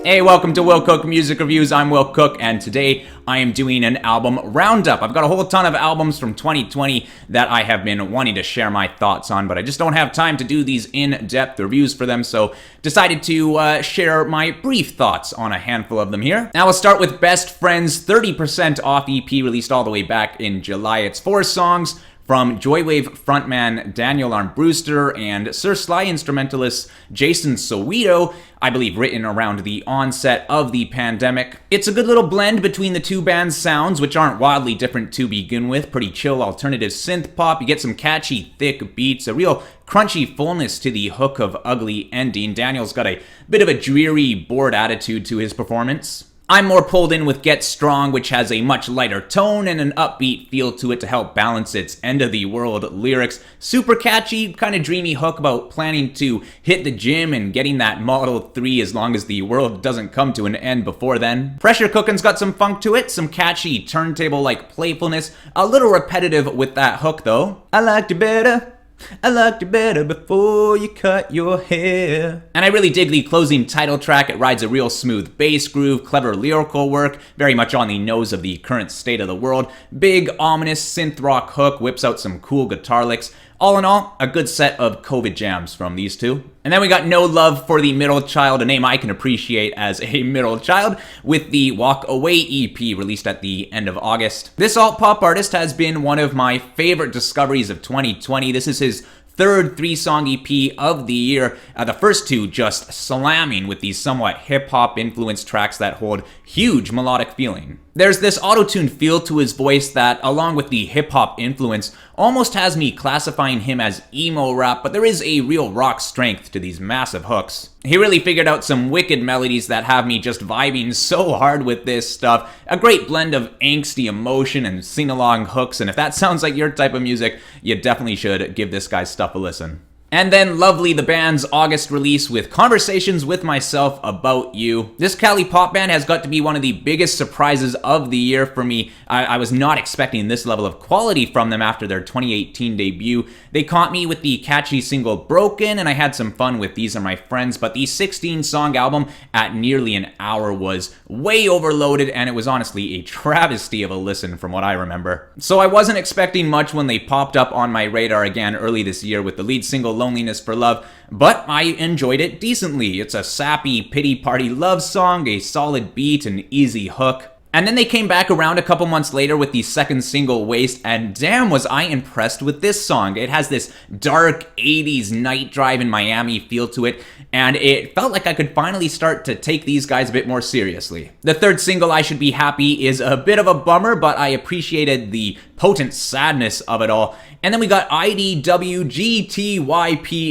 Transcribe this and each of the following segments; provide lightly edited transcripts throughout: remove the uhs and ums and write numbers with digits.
Hey, welcome to Will Cook Music Reviews. I'm Will Cook, and today I am doing an album roundup. I've got a whole ton of albums from 2020 that I have been wanting to share my thoughts on, but I just don't have time to do these in-depth reviews for them, so decided to share my brief thoughts on a handful of them here. Now we'll start with Best Frenz 30% Off EP, released all the way back in July. It's 4 songs from Joywave frontman Daniel Armbruster and Sir Sly instrumentalist Jason Soweto, I believe written around the onset of the pandemic. It's a good little blend between the two bands' sounds, which aren't wildly different to begin with. Pretty chill alternative synth-pop. You get some catchy, thick beats, a real crunchy fullness to the hook of Ugly Ending. Daniel's got a bit of a dreary, bored attitude to his performance. I'm more pulled in with Get Strong, which has a much lighter tone and an upbeat feel to it to help balance its end-of-the-world lyrics. Super catchy, kind of dreamy hook about planning to hit the gym and getting that Model 3 as long as the world doesn't come to an end before then. Pressure Cooking's got some funk to it, some catchy turntable-like playfulness, a little repetitive with that hook though. I liked you better. I liked you better before you cut your hair. And I really dig the closing title track. It rides a real smooth bass groove, clever lyrical work, very much on the nose of the current state of the world. Big, ominous synth rock hook, whips out some cool guitar licks. All in all, a good set of COVID jams from these two. And then we got No Love for the Middle Child, a name I can appreciate as a middle child, with the Walk Away EP released at the end of August. This alt-pop artist has been one of my favorite discoveries of 2020. This is his third 3-song EP of the year, the first two just slamming with these somewhat hip-hop influenced tracks that hold huge melodic feeling. There's this auto-tuned feel to his voice that, along with the hip-hop influence, almost has me classifying him as emo rap, but there is a real rock strength to these massive hooks. He really figured out some wicked melodies that have me just vibing so hard with this stuff. A great blend of angsty emotion and sing-along hooks, and if that sounds like your type of music, you definitely should give this guy's stuff a listen. And then Lovelytheband's August release with Conversations with Myself About You. This Cali pop band has got to be one of the biggest surprises of the year for me. I was not expecting this level of quality from them after their 2018 debut. They caught me with the catchy single Broken, and I had some fun with These Are My Friends, but the 16-song album at nearly an hour was way overloaded, and it was honestly a travesty of a listen from what I remember. So I wasn't expecting much when they popped up on my radar again early this year with the lead single Loneliness for Love, but I enjoyed it decently. It's a sappy pity party love song, a solid beat, an easy hook. And then they came back around a couple months later with the second single, Waste, and damn was I impressed with this song. It has this dark 80s night drive in Miami feel to it, and it felt like I could finally start to take these guys a bit more seriously. The third single, I Should Be Happy, is a bit of a bummer, but I appreciated the potent sadness of it all. And then we got IDWGTYP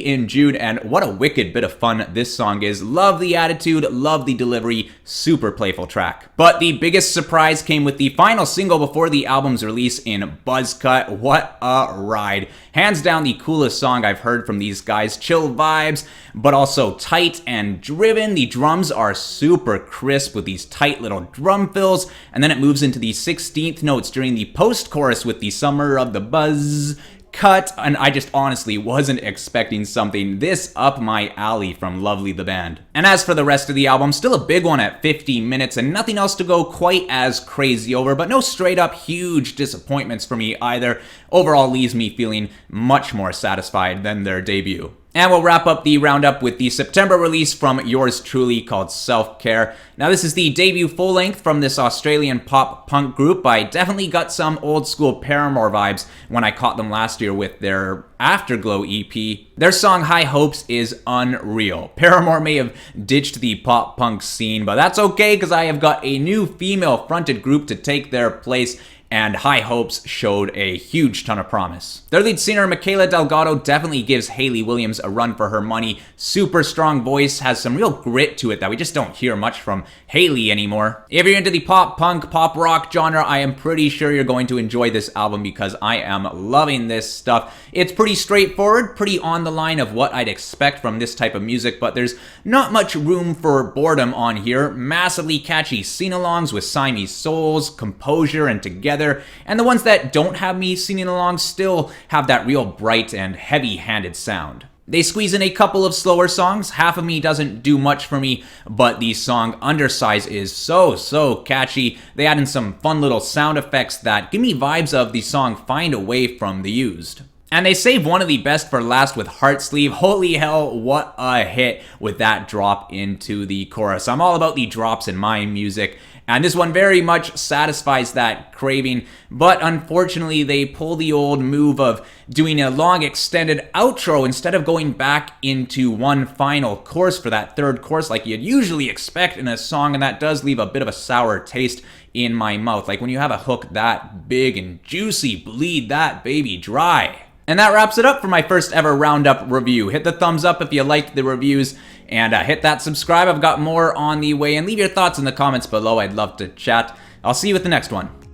in June, and what a wicked bit of fun this song is. Love the attitude, love the delivery, super playful track. But the biggest surprise came with the final single before the album's release in Buzzcut. What a ride. Hands down the coolest song I've heard from these guys. Chill vibes, but also tight and driven. The drums are super crisp with these tight little drum fills, and then it moves into the 16th notes during the post-chorus with the Summer of the Buzz cut, and I just honestly wasn't expecting something this up my alley from Lovelytheband. And as for the rest of the album, still a big one at 50 minutes and nothing else to go quite as crazy over, but no straight up huge disappointments for me either. Overall leaves me feeling much more satisfied than their debut. And we'll wrap up the roundup with the September release from yours truly called Self-Care. Now this is the debut full-length from this Australian pop-punk group. I definitely got some old-school Paramore vibes when I caught them last year with their Afterglow EP. Their song High Hopes is unreal. Paramore may have ditched the pop-punk scene, but that's okay because I have got a new female-fronted group to take their place, and High Hopes showed a huge ton of promise. Their lead singer, Michaela Delgado, definitely gives Hayley Williams a run for her money. Super strong voice, has some real grit to it that we just don't hear much from Hayley anymore. If you're into the pop-punk, pop-rock genre, I am pretty sure you're going to enjoy this album because I am loving this stuff. It's pretty straightforward, pretty on the line of what I'd expect from this type of music, but there's not much room for boredom on here. Massively catchy sing-alongs with Siamese souls, composure, and together. And the ones that don't have me singing along still have that real bright and heavy-handed sound. They squeeze in a couple of slower songs. Half of Me doesn't do much for me, but the song Undersize is so catchy. They add in some fun little sound effects that give me vibes of the song Find a Way from The Used. And they save one of the best for last with Heart Sleeve. Holy hell, what a hit with that drop into the chorus. I'm all about the drops in my music, and this one very much satisfies that craving, but unfortunately they pull the old move of doing a long extended outro instead of going back into one final chorus for that third chorus like you'd usually expect in a song, and that does leave a bit of a sour taste in my mouth. Like when you have a hook that big and juicy, bleed that baby dry. And that wraps it up for my first ever Roundup review. Hit the thumbs up if you liked the reviews, and hit that subscribe. I've got more on the way, and leave your thoughts in the comments below. I'd love to chat. I'll see you with the next one.